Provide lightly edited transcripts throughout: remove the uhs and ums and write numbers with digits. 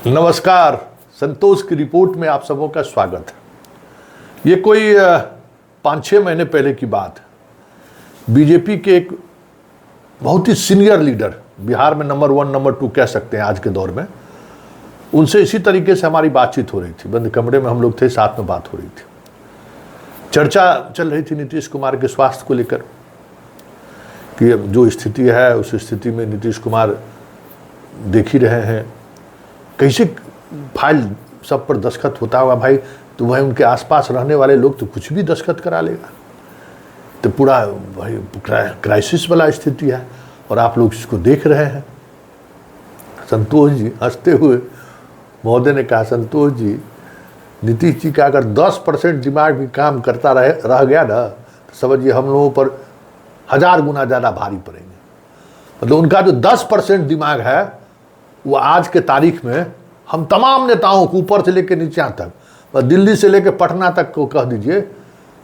नमस्कार। संतोष की रिपोर्ट में आप सबों का स्वागत है। ये कोई 5-6 महीने पहले की बात है। बीजेपी के एक बहुत ही सीनियर लीडर, बिहार में नंबर 1 नंबर 2 कह सकते हैं आज के दौर में, उनसे इसी तरीके से हमारी बातचीत हो रही थी। बंद कमरे में हम लोग थे, साथ में बात हो रही थी। चर्चा चल रही थी नीतीश कुमार के स्वास्थ्य को लेकर कि जो स्थिति है उस स्थिति में नीतीश कुमार देख ही रहे हैं, कैसे फाइल सब पर दस्तखत होता होगा भाई, तो वह उनके आसपास रहने वाले लोग तो कुछ भी दस्तखत करा लेगा। तो पूरा भाई क्राइसिस वाला स्थिति है और आप लोग इसको देख रहे हैं। संतोष जी हंसते हुए महोदय ने कहा, संतोष जी, नीतीश जी का अगर 10% दिमाग भी काम करता रह गया ना, तो समझिए हम लोगों पर 1000 गुना ज़्यादा भारी पड़ेंगे। मतलब उनका जो 10% दिमाग है वो आज के तारीख में हम तमाम नेताओं को ऊपर से लेकर नीचे तक, दिल्ली से लेकर पटना तक को कह दीजिए,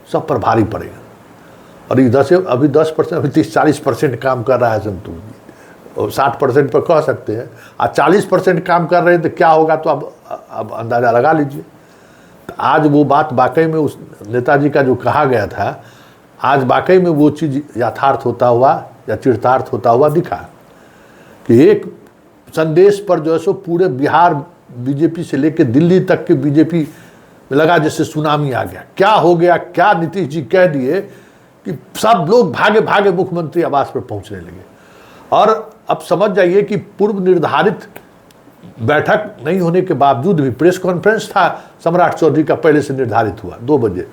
सब पर भारी पड़ेगा। और ये अभी 10%, अभी 30-40% काम कर रहा है संतोष जी, और 60% पर कह सकते हैं। आज 40% काम कर रहे हैं तो क्या होगा, तो अब अंदाज़ा लगा लीजिए। तो आज वो बात वाकई में उस नेताजी का जो कहा गया था, आज वाकई में वो चीज़ यथार्थ होता हुआ या चरितार्थ होता हुआ दिखा कि एक संदेश पर जो है सो पूरे बिहार बीजेपी से लेकर दिल्ली तक के बीजेपी में लगा जैसे सुनामी आ गया। क्या हो गया, क्या नीतीश जी कह दिए कि सब लोग भागे भागे मुख्यमंत्री आवास पर पहुंचने लगे। और अब समझ जाइए कि पूर्व निर्धारित बैठक नहीं होने के बावजूद भी प्रेस कॉन्फ्रेंस था सम्राट चौधरी का, पहले से निर्धारित हुआ 2 बजे,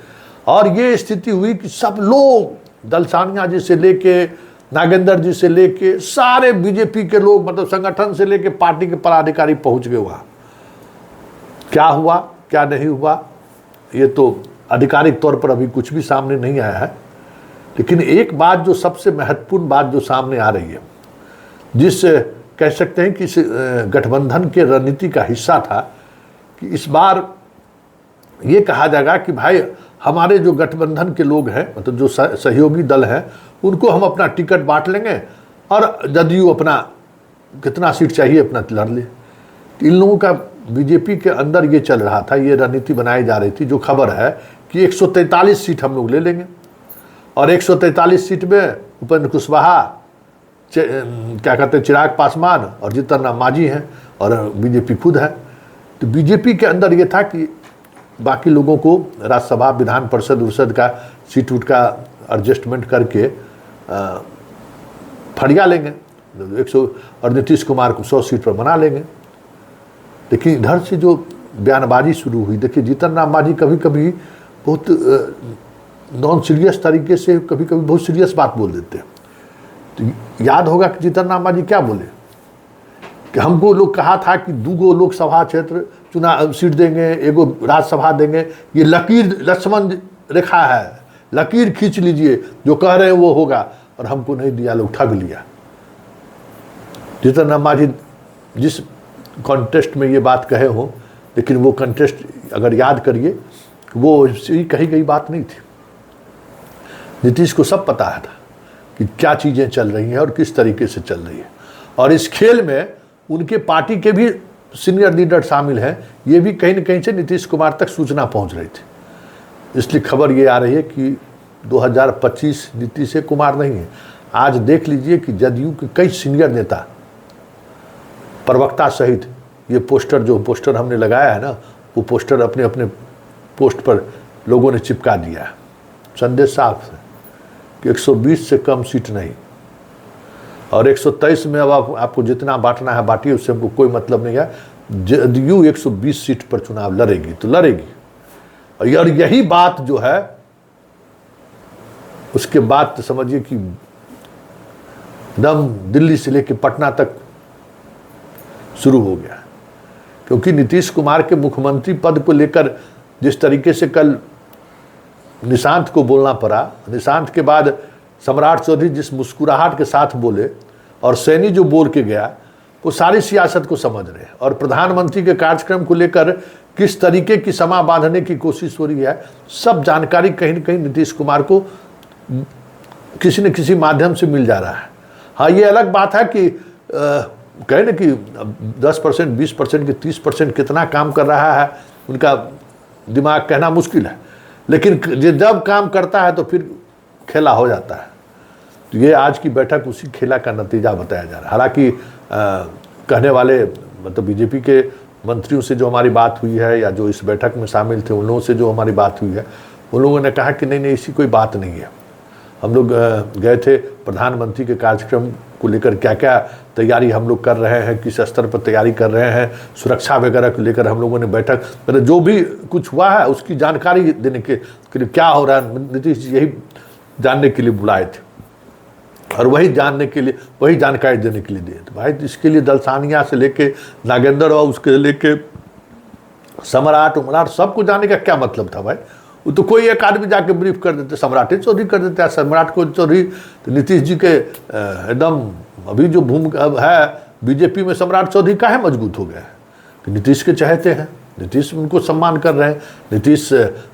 और ये स्थिति हुई कि सब लोग दलसानिया जी से लेके नागेंद्र जी से लेके सारे बीजेपी के लोग, मतलब संगठन से लेके पार्टी के पदाधिकारी पहुंच गए वहां। क्या हुआ क्या नहीं हुआ ये तो आधिकारिक तौर पर अभी कुछ भी सामने नहीं आया है, लेकिन एक बात जो सबसे महत्वपूर्ण बात जो सामने आ रही है, जिस कह सकते हैं कि इस गठबंधन के रणनीति का हिस्सा था कि इस बार ये कहा जाएगा कि भाई हमारे जो गठबंधन के लोग हैं, मतलब जो सहयोगी दल हैं, उनको हम अपना टिकट बांट लेंगे और जदयू अपना कितना सीट चाहिए अपना लड़ ले। इन लोगों का बीजेपी के अंदर ये चल रहा था, ये रणनीति बनाई जा रही थी। जो खबर है कि 143 सीट हम लोग ले लेंगे और 143 सीट में उपेंद्र कुशवाहा, क्या कहते हैं, चिराग पासवान और जीतन राम मांझी हैं और बीजेपी खुद है। तो बीजेपी के अंदर ये था कि बाकी लोगों को राज्यसभा, विधान परिषद का सीट उट का एडजस्टमेंट करके फड़िया लेंगे 100, और नीतीश कुमार को 100 सीट पर बना लेंगे। लेकिन इधर से जो बयानबाजी शुरू हुई, देखिए जीतन राम मांझी कभी कभी बहुत नॉन सीरियस तरीके से, कभी कभी बहुत सीरियस बात बोल देते हैं। तो याद होगा कि जीतन राम मांझी क्या बोले कि हमको लोग कहा था कि 2 लोकसभा क्षेत्र चुनाव सीट देंगे, 1 राज्यसभा देंगे, ये लकीर लक्ष्मण रेखा है, लकीर खींच लीजिए, जो कह रहे हैं वो होगा, और हमको नहीं दिया, लोग ठग लिया। जीतन राम मांझी जिस कॉन्टेस्ट में ये बात कहे हो, लेकिन वो कॉन्टेस्ट अगर याद करिए वो कही गई बात नहीं थी। नीतीश को सब पता था कि क्या चीज़ें चल रही हैं और किस तरीके से चल रही है, और इस खेल में उनके पार्टी के भी सीनियर लीडर शामिल हैं। ये भी कहीं न कहीं से नीतीश कुमार तक सूचना पहुंच रही थी। इसलिए खबर ये आ रही है कि 2025 नीतीश कुमार नहीं है। आज देख लीजिए कि जदयू के कई सीनियर नेता, प्रवक्ता सहित, ये जो पोस्टर हमने लगाया है ना, वो पोस्टर अपने अपने पोस्ट पर लोगों ने चिपका दिया है। संदेश साफ है कि 120 से कम सीट नहीं, और 123 में अब आपको जितना बांटना है बांटिए, उससे हमको कोई मतलब नहीं है। जदयू 120 सीट पर चुनाव लड़ेगी तो लड़ेगी, और यही बात जो है उसके बाद तो समझिए कि दम दिल्ली से लेकर पटना तक शुरू हो गया। क्योंकि नीतीश कुमार के मुख्यमंत्री पद को लेकर जिस तरीके से कल निशांत को बोलना पड़ा, निशांत के बाद सम्राट चौधरी जिस मुस्कुराहट के साथ बोले और सैनी जो बोल के गया, वो सारी सियासत को समझ रहे हैं। और प्रधानमंत्री के कार्यक्रम को लेकर किस तरीके की समा बांधने की कोशिश हो रही है, सब जानकारी कहीं न कहीं नीतीश कुमार को किसी न किसी माध्यम से मिल जा रहा है। हाँ, ये अलग बात है कि कहे ना कि 10%, 20% की 30% कितना काम कर रहा है उनका दिमाग कहना मुश्किल है, लेकिन जब काम करता है तो फिर खेला हो जाता है। तो ये आज की बैठक उसी खेला का नतीजा बताया जा रहा है। हालांकि कहने वाले मतलब बीजेपी के मंत्रियों से जो हमारी बात हुई है या जो इस बैठक में शामिल थे उन लोगों से जो हमारी बात हुई है, उन लोगों ने कहा कि नहीं ऐसी कोई बात नहीं है। हम लोग गए थे प्रधानमंत्री के कार्यक्रम को लेकर, क्या क्या तैयारी हम लोग कर रहे हैं, किस स्तर पर तैयारी कर रहे हैं, सुरक्षा वगैरह को लेकर हम लोगों ने बैठक, मतलब जो भी कुछ हुआ है उसकी जानकारी देने के लिए क्या हो रहा है, नीतीश जी यही जानने के लिए बुलाए थे और वही जानने के लिए, वही जानकारी देने के लिए दिए। तो भाई इसके लिए दलसानिया से लेके नागेंद्र और उसके लेके सम्राट उमराट सबको जाने का क्या मतलब था भाई? वो तो कोई एक आदमी जाके ब्रीफ कर देते, सम्राट चौधरी कर देते, सम्राट को चौधरी। तो नीतीश जी के एकदम अभी जो भूमिका है बीजेपी में, सम्राट चौधरी काहे मजबूत हो गया है कि नीतीश के चाहते हैं, नीतीश उनको सम्मान कर रहे हैं, नीतीश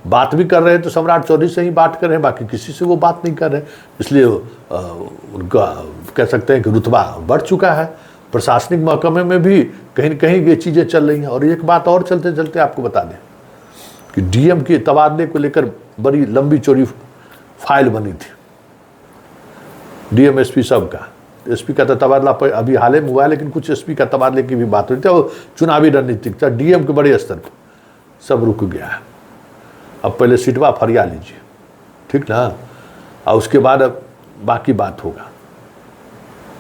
बात भी कर रहे हैं तो सम्राट चौधरी से ही बात कर रहे हैं, बाकी किसी से वो बात नहीं कर रहे हैं। इसलिए उनका कह सकते हैं कि रुतबा बढ़ चुका है। प्रशासनिक महकमे में भी कहीं न कहीं ये चीज़ें चल रही हैं। और एक बात और चलते चलते आपको बता दें कि डीएम के तबादले को लेकर बड़ी लंबी चौड़ी फाइल बनी थी, डीएम एसपी सब का। एसपी का तो तबादला अभी हाल ही में हुआ है, लेकिन कुछ एसपी का तबादले की भी बात हुई थी। वो चुनावी रणनीतिक था, डीएम के बड़े स्तर पर सब रुक गया है। अब पहले सीटवा फरिया लीजिए, ठीक ना, और उसके बाद अब बाकी बात होगा।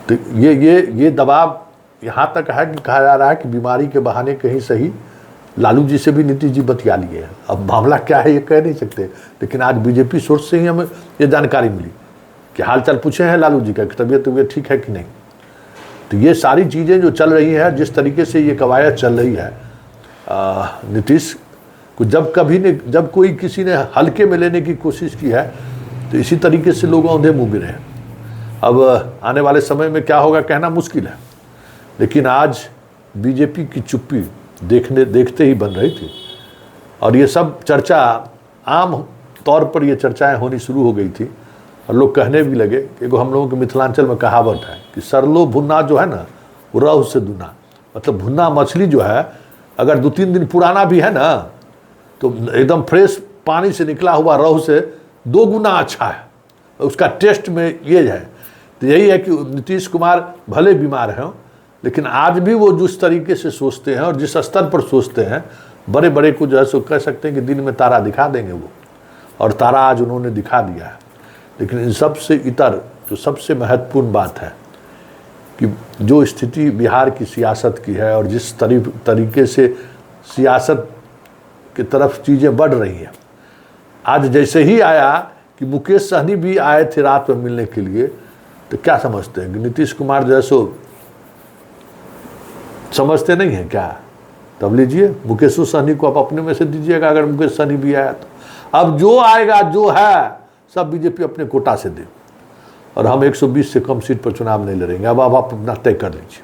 तो ये दबाव यहाँ तक है कि कहा जा रहा है कि बीमारी के बहाने कहीं सही लालू जी से भी नीतीश जी बतिया लिए हैं। अब मामला क्या है ये कह नहीं सकते, लेकिन आज बीजेपी सोर्स से ही हमें ये जानकारी मिली कि हाल चाल पूछे हैं लालू जी का कि तबीयत ठीक है कि नहीं। तो ये सारी चीज़ें जो चल रही हैं, जिस तरीके से ये कवायद चल रही है, नीतीश को जब कोई किसी ने हल्के में लेने की कोशिश की है तो इसी तरीके से लोग औंधे मुँह गिरे हैं। अब आने वाले समय में क्या होगा कहना मुश्किल है, लेकिन आज बीजेपी की चुप्पी देखते ही बन रही थी। और ये सब चर्चा आम तौर पर ये चर्चाएं होनी शुरू हो गई थी और लोग कहने भी लगे कि हम लोगों के मिथिलांचल में कहावत है कि सरलो भुन्ना जो है ना वो रहु से दुना। मतलब भुन्ना मछली जो है अगर 2-3 दिन पुराना भी है ना तो एकदम फ्रेश पानी से निकला हुआ रहु से 2 गुना अच्छा है, उसका टेस्ट में ये है। तो यही है कि नीतीश कुमार भले बीमार हैं, लेकिन आज भी वो जिस तरीके से सोचते हैं और जिस स्तर पर सोचते हैं, बड़े बड़े को जो है सो कह सकते हैं कि दिन में तारा दिखा देंगे वो, और तारा आज उन्होंने दिखा दिया है। लेकिन इन सबसे इतर जो सबसे महत्वपूर्ण बात है कि जो स्थिति बिहार की सियासत की है और जिस तरीके से सियासत की तरफ चीज़ें बढ़ रही हैं, आज जैसे ही आया कि मुकेश सहनी भी आए थे रात में मिलने के लिए, तो क्या समझते हैं कि नीतीश कुमार जो है सो समझते नहीं है क्या? तब लीजिए मुकेश सहनी को आप अपने में से दीजिएगा, अगर मुकेश सहनी भी आया तो। अब जो आएगा जो है सब बीजेपी अपने कोटा से दे, और हम 120 से कम सीट पर चुनाव नहीं लड़ेंगे। अब आप अपना तय कर लीजिए,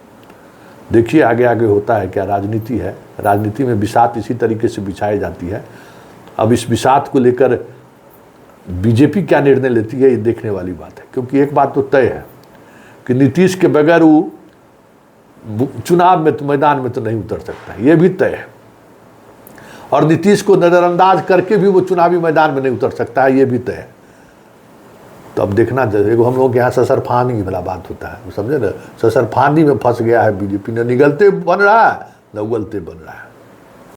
देखिए आगे आगे होता है क्या। राजनीति है, राजनीति में बिसात इसी तरीके से बिछाई जाती है। अब इस बिसात को लेकर बीजेपी क्या निर्णय लेती है ये देखने वाली बात है, क्योंकि एक बात तो तय है कि नीतीश के बगैर वो चुनाव में तो मैदान में तो नहीं उतर सकता, ये भी तय है। और नीतीश को नज़रअंदाज करके भी वो चुनावी मैदान में नहीं उतर सकता है, ये भी तय है। तो अब देखना चाहिए। हम लोग के यहाँ ससरफानी वाला बात होता है, समझे ना, ससरफानी में फंस गया है बीजेपी, न निगलते बन रहा है न उगलते बन रहा है।